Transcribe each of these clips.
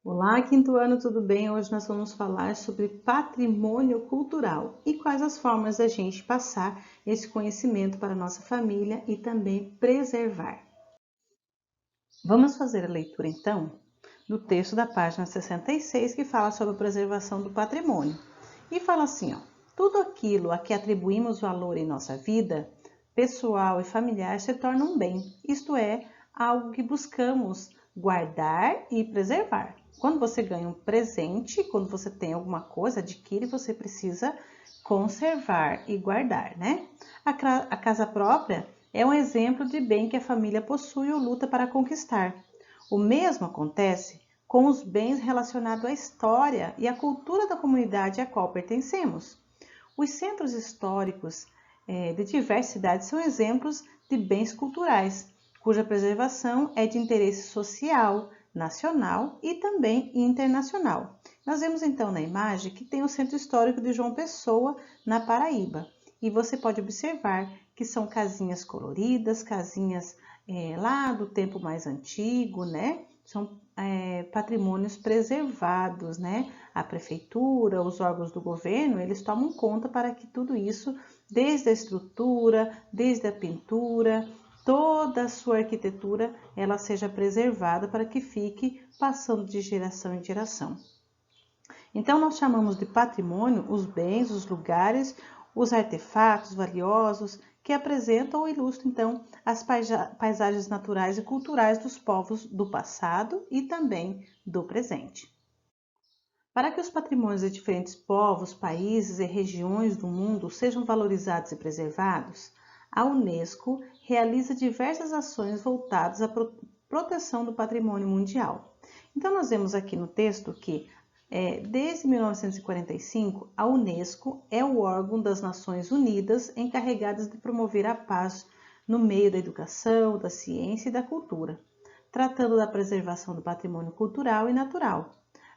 Olá, quinto ano, tudo bem? Hoje nós vamos falar sobre patrimônio cultural e quais as formas da gente passar esse conhecimento para a nossa família e também preservar. Vamos fazer a leitura então do texto da página 66 que fala sobre a preservação do patrimônio. E fala assim, ó: tudo aquilo a que atribuímos valor em nossa vida, pessoal e familiar, se torna um bem, isto é, algo que buscamos guardar e preservar. Quando você ganha um presente, quando você tem alguma coisa, adquire, você precisa conservar e guardar, né? A casa própria é um exemplo de bem que a família possui ou luta para conquistar. O mesmo acontece com os bens relacionados à história e à cultura da comunidade a qual pertencemos. Os centros históricos de diversas cidades são exemplos de bens culturais, cuja preservação é de interesse social, nacional e também internacional. Nós vemos então na imagem que tem o Centro Histórico de João Pessoa, na Paraíba, e você pode observar que são casinhas coloridas, casinhas lá do tempo mais antigo, né? São patrimônios preservados, né? A prefeitura, os órgãos do governo, eles tomam conta para que tudo isso, desde a estrutura, desde a pintura, toda a sua arquitetura, ela seja preservada para que fique passando de geração em geração. Então, nós chamamos de patrimônio os bens, os lugares, os artefatos valiosos que apresentam ou ilustram, então, as paisagens naturais e culturais dos povos do passado e também do presente. Para que os patrimônios de diferentes povos, países e regiões do mundo sejam valorizados e preservados, a Unesco realiza diversas ações voltadas à proteção do patrimônio mundial. Então, nós vemos aqui no texto que, desde 1945, a Unesco é o órgão das Nações Unidas encarregado de promover a paz no meio da educação, da ciência e da cultura, tratando da preservação do patrimônio cultural e natural.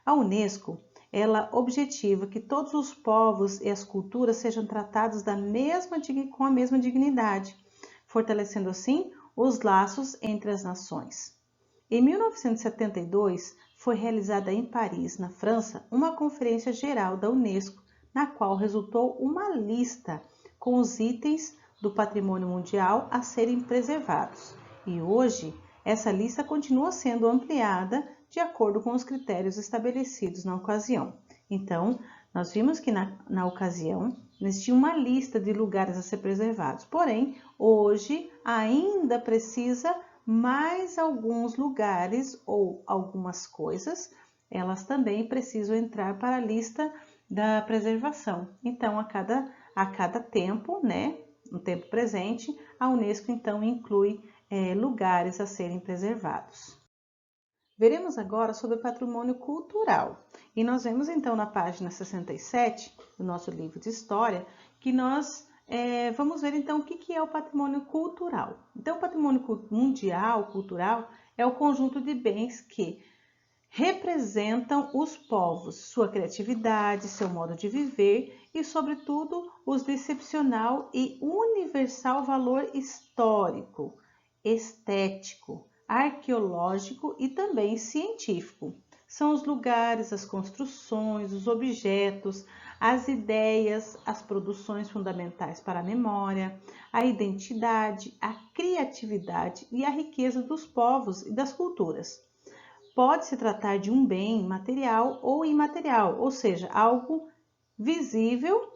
A Unesco, ela objetiva que todos os povos e as culturas sejam tratados com a mesma dignidade, fortalecendo assim os laços entre as nações. Em 1972, foi realizada em Paris, na França, uma conferência geral da Unesco, na qual resultou uma lista com os itens do patrimônio mundial a serem preservados. E hoje, essa lista continua sendo ampliada de acordo com os critérios estabelecidos na ocasião. Então, nós vimos que na ocasião existia uma lista de lugares a ser preservados, porém, hoje ainda precisa mais alguns lugares ou algumas coisas, elas também precisam entrar para a lista da preservação. Então, a cada tempo, né, no tempo presente, a Unesco então inclui lugares a serem preservados. Veremos agora sobre o patrimônio cultural. E nós vemos então na página 67 do nosso livro de história que nós vamos ver então o que é o patrimônio cultural. Então, o patrimônio mundial cultural é o conjunto de bens que representam os povos, sua criatividade, seu modo de viver e, sobretudo, os de excepcional e universal valor histórico, estético, arqueológico e também científico. São os lugares, as construções, os objetos, as ideias, as produções fundamentais para a memória, a identidade, a criatividade e a riqueza dos povos e das culturas. Pode-se tratar de um bem material ou imaterial, ou seja, algo visível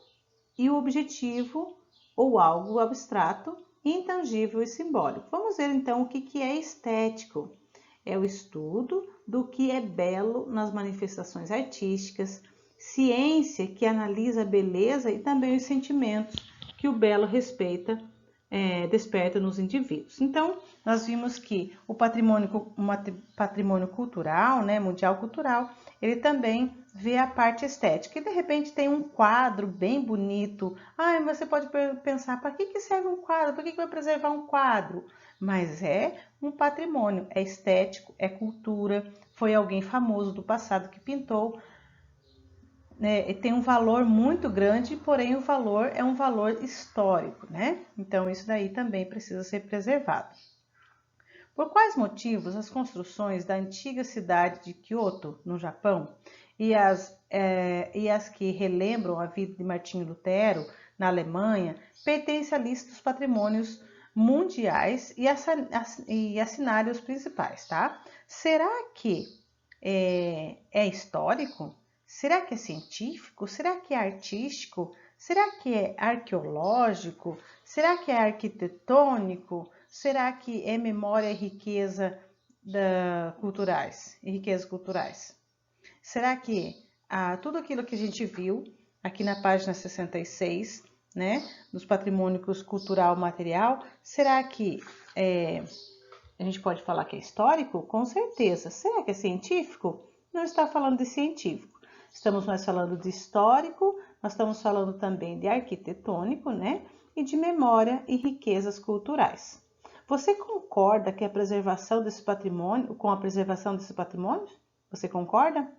e objetivo ou algo abstrato, intangível e simbólico. Vamos ver então o que é estético. É o estudo do que é belo nas manifestações artísticas, ciência que analisa a beleza e também os sentimentos que o belo desperta nos indivíduos. Então, nós vimos que o patrimônio cultural, né, mundial cultural, ele também vê a parte estética. E de repente tem um quadro bem bonito. Ah, você pode pensar, para que serve um quadro? Para que vai preservar um quadro? Mas é um patrimônio, é estético, é cultura. Foi alguém famoso do passado que pintou, né, tem um valor muito grande, porém o valor é um valor histórico, né? Então isso daí também precisa ser preservado. Por quais motivos as construções da antiga cidade de Kyoto, no Japão, e as que relembram a vida de Martinho Lutero, na Alemanha, pertencem à lista dos patrimônios mundiais e assinaram os principais, tá? Será que é histórico? Será que é científico? Será que é artístico? Será que é arqueológico? Será que é arquitetônico? Será que é memória e riqueza culturais? E riquezas culturais? Será que tudo aquilo que a gente viu aqui na página 66, né, dos patrimônios cultural material, será que a gente pode falar que é histórico? Com certeza. Será que é científico? Não está falando de científico. Estamos mais falando de histórico, nós estamos falando também de arquitetônico, né? E de memória e riquezas culturais. Você concorda que a preservação desse patrimônio, com a preservação desse patrimônio? Você concorda?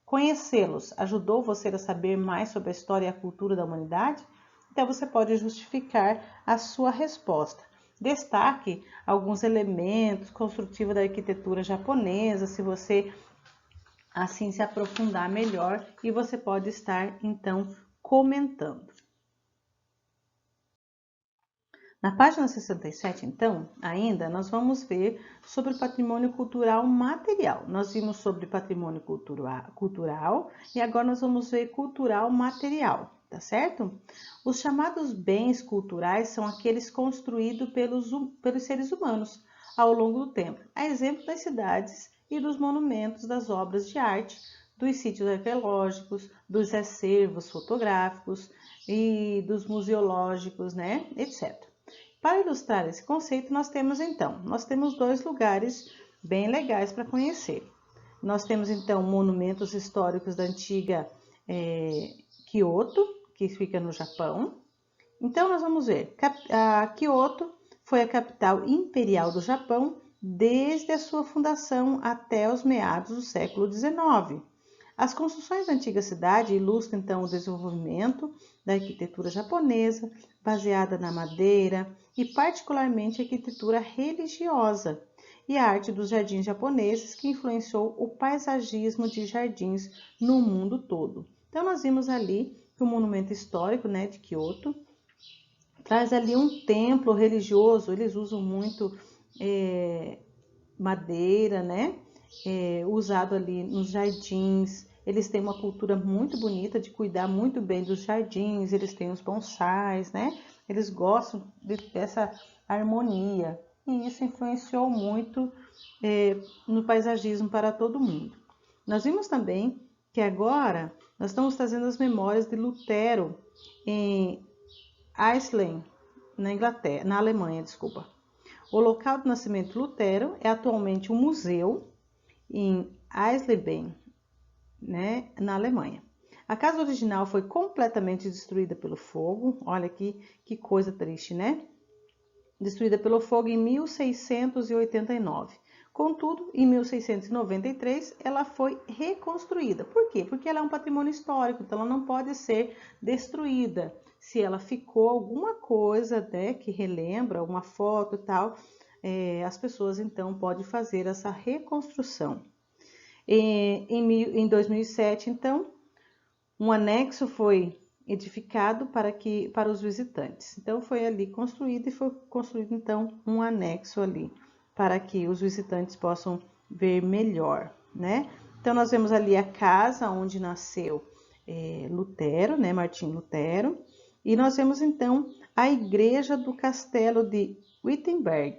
Conhecê-los ajudou você a saber mais sobre a história e a cultura da humanidade? Então você pode justificar a sua resposta. Destaque alguns elementos construtivos da arquitetura japonesa, se você assim se aprofundar melhor, e você pode estar então comentando. Na página 67, então, ainda nós vamos ver sobre patrimônio cultural material. Nós vimos sobre patrimônio cultural e agora nós vamos ver cultural material, tá certo? Os chamados bens culturais são aqueles construídos pelos seres humanos ao longo do tempo, a exemplo das cidades e dos monumentos, das obras de arte, dos sítios arqueológicos, dos acervos fotográficos e dos museológicos, né, etc. Para ilustrar esse conceito, nós temos dois lugares bem legais para conhecer. Nós temos então monumentos históricos da antiga Kyoto, que fica no Japão. Então nós vamos ver, Kyoto foi a capital imperial do Japão desde a sua fundação até os meados do século XIX. As construções da antiga cidade ilustram então o desenvolvimento da arquitetura japonesa, baseada na madeira e particularmente a arquitetura religiosa e a arte dos jardins japoneses, que influenciou o paisagismo de jardins no mundo todo. Então nós vimos ali que o monumento histórico, né, de Kyoto traz ali um templo religioso. Eles usam muito madeira, né? Usado ali nos jardins. Eles têm uma cultura muito bonita de cuidar muito bem dos jardins, eles têm os bonsais, né? Eles gostam dessa harmonia e isso influenciou muito no paisagismo para todo mundo. Nós vimos também que agora nós estamos trazendo as memórias de Lutero em Eisleben, na Alemanha, desculpa. O local do nascimento de Lutero é atualmente um museu em Eisleben, né, na Alemanha. A casa original foi completamente destruída pelo fogo. Olha aqui que coisa triste, né? Destruída pelo fogo em 1689. Contudo, em 1693, ela foi reconstruída. Por quê? Porque ela é um patrimônio histórico, então ela não pode ser destruída. Se ela ficou alguma coisa, né, que relembra, uma foto e tal, as pessoas então podem fazer essa reconstrução. Em 2007, então, um anexo foi edificado para os visitantes. Então, foi ali construído e foi construído, então, um anexo ali para que os visitantes possam ver melhor, né? Então, nós vemos ali a casa onde nasceu Lutero, né? Martinho Lutero. E nós vemos, então, a igreja do castelo de Wittenberg.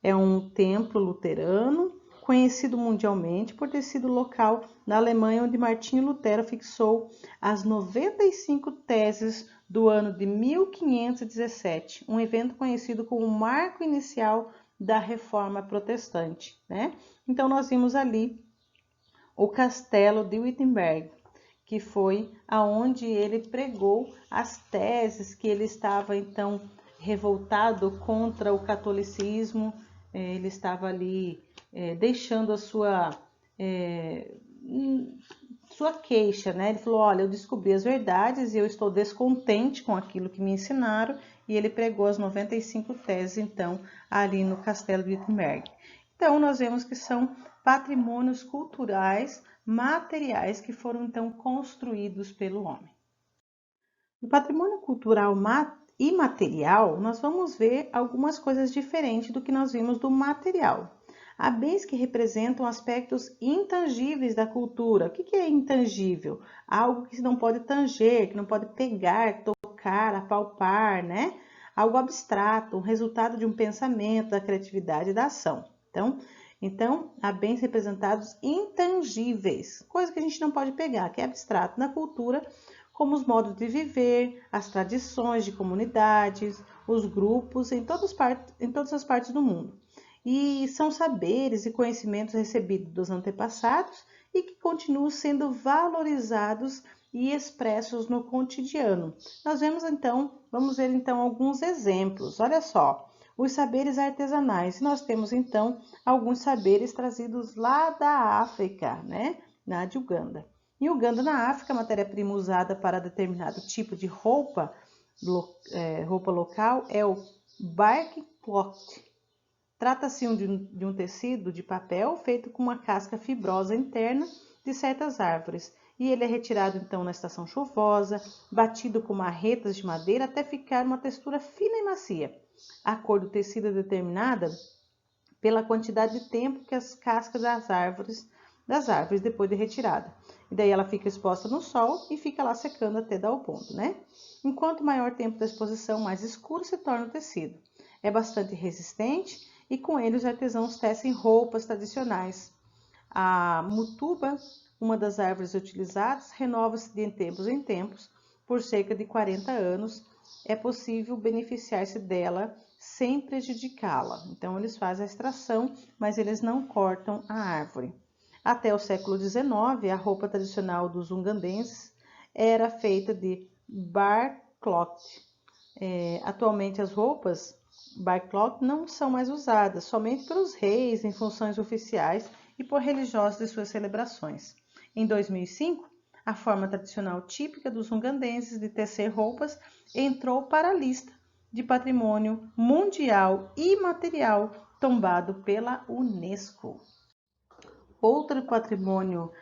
É um templo luterano conhecido mundialmente por ter sido o local na Alemanha onde Martinho Lutero fixou as 95 teses do ano de 1517, um evento conhecido como o marco inicial da Reforma Protestante, né? Então nós vimos ali o castelo de Wittenberg, que foi aonde ele pregou as teses que ele estava então revoltado contra o catolicismo. Ele estava ali deixando a sua queixa, né? Ele falou: olha, eu descobri as verdades e eu estou descontente com aquilo que me ensinaram e ele pregou as 95 teses, então, ali no Castelo de Wittenberg. Então, nós vemos que são patrimônios culturais, materiais, que foram, então, construídos pelo homem. No patrimônio cultural imaterial, nós vamos ver algumas coisas diferentes do que nós vimos do material. Há bens que representam aspectos intangíveis da cultura. O que é intangível? Algo que não pode tanger, que não pode pegar, tocar, apalpar, né? Algo abstrato, um resultado de um pensamento, da criatividade e da ação. Então, há bens representados intangíveis, coisa que a gente não pode pegar, que é abstrato na cultura, como os modos de viver, as tradições de comunidades, os grupos em todas as partes do mundo. E são saberes e conhecimentos recebidos dos antepassados e que continuam sendo valorizados e expressos no cotidiano. Vamos ver então alguns exemplos. Olha só, os saberes artesanais. Nós temos então alguns saberes trazidos lá da África, né? De Uganda. Em Uganda, na África, a matéria-prima usada para determinado tipo de roupa local é o bark cloth. Trata-se de um tecido de papel feito com uma casca fibrosa interna de certas árvores. E ele é retirado então na estação chuvosa, batido com marretas de madeira até ficar uma textura fina e macia. A cor do tecido é determinada pela quantidade de tempo que as cascas das árvores depois de retirada. E daí ela fica exposta no sol e fica lá secando até dar o ponto, né? Enquanto maior tempo da exposição, mais escuro se torna o tecido. É bastante resistente e com ele os artesãos tecem roupas tradicionais. A mutuba, uma das árvores utilizadas, renova-se de tempos em tempos. Por cerca de 40 anos é possível beneficiar-se dela sem prejudicá-la. Então eles fazem a extração, mas eles não cortam a árvore. Até o século XIX, a roupa tradicional dos ugandenses era feita de bark cloth. Atualmente as roupas bark cloth não são mais usadas, somente pelos reis em funções oficiais e por religiosos de suas celebrações. Em 2005, a forma tradicional típica dos ugandenses de tecer roupas entrou para a lista de patrimônio mundial imaterial tombado pela Unesco. Outro patrimônio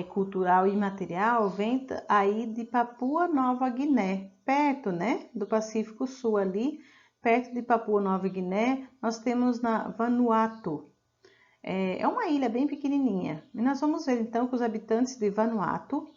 cultural imaterial vem aí de Papua Nova Guiné, perto, né, do Pacífico Sul ali, perto de Papua Nova Guiné, nós temos na Vanuatu. É uma ilha bem pequenininha. E nós vamos ver então que os habitantes de Vanuatu,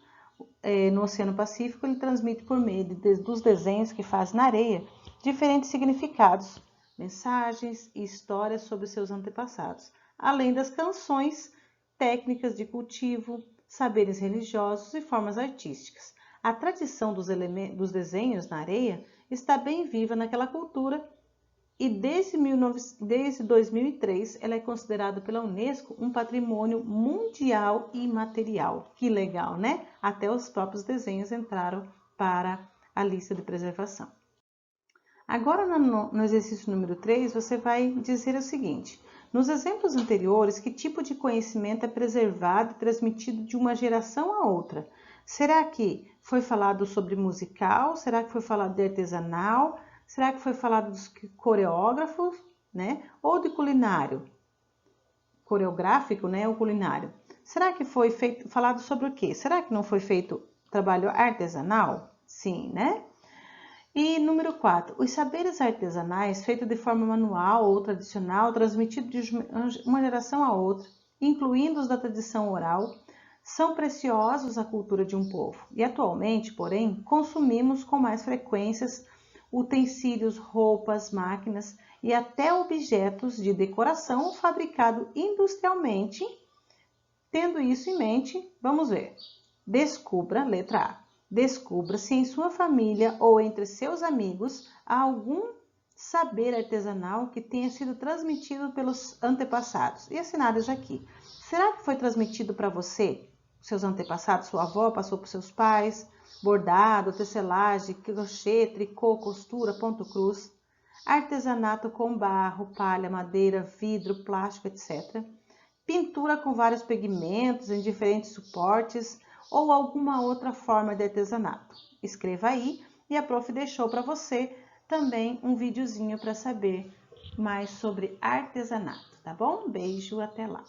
no Oceano Pacífico, ele transmite por meio dos desenhos que faz na areia diferentes significados, mensagens e histórias sobre seus antepassados, além das canções, técnicas de cultivo, saberes religiosos e formas artísticas. A tradição dos desenhos na areia está bem viva naquela cultura e desde 2003 ela é considerada pela Unesco um patrimônio mundial imaterial. Que legal, né? Até os próprios desenhos entraram para a lista de preservação. Agora, no exercício número 3, você vai dizer o seguinte: nos exemplos anteriores, que tipo de conhecimento é preservado e transmitido de uma geração a outra? Será que foi falado sobre musical? Será que foi falado de artesanal? Será que foi falado dos coreógrafos, né? Ou de culinário? Coreográfico, né? Ou culinário? Será que foi falado sobre o quê? Será que não foi feito trabalho artesanal? Sim, né? E número 4, os saberes artesanais feitos de forma manual ou tradicional, transmitidos de uma geração a outra, incluindo os da tradição oral, são preciosos à cultura de um povo. E atualmente, porém, consumimos com mais frequências utensílios, roupas, máquinas e até objetos de decoração fabricados industrialmente. Tendo isso em mente, vamos ver. Descubra, letra A. Descubra se em sua família ou entre seus amigos há algum saber artesanal que tenha sido transmitido pelos antepassados. E assinados aqui. Será que foi transmitido para você, seus antepassados, sua avó passou para seus pais? Bordado, tecelagem, crochê, tricô, costura, ponto cruz, artesanato com barro, palha, madeira, vidro, plástico, etc. Pintura com vários pigmentos em diferentes suportes, ou alguma outra forma de artesanato. Escreva aí e a prof deixou para você também um videozinho para saber mais sobre artesanato, tá bom? Beijo, até lá!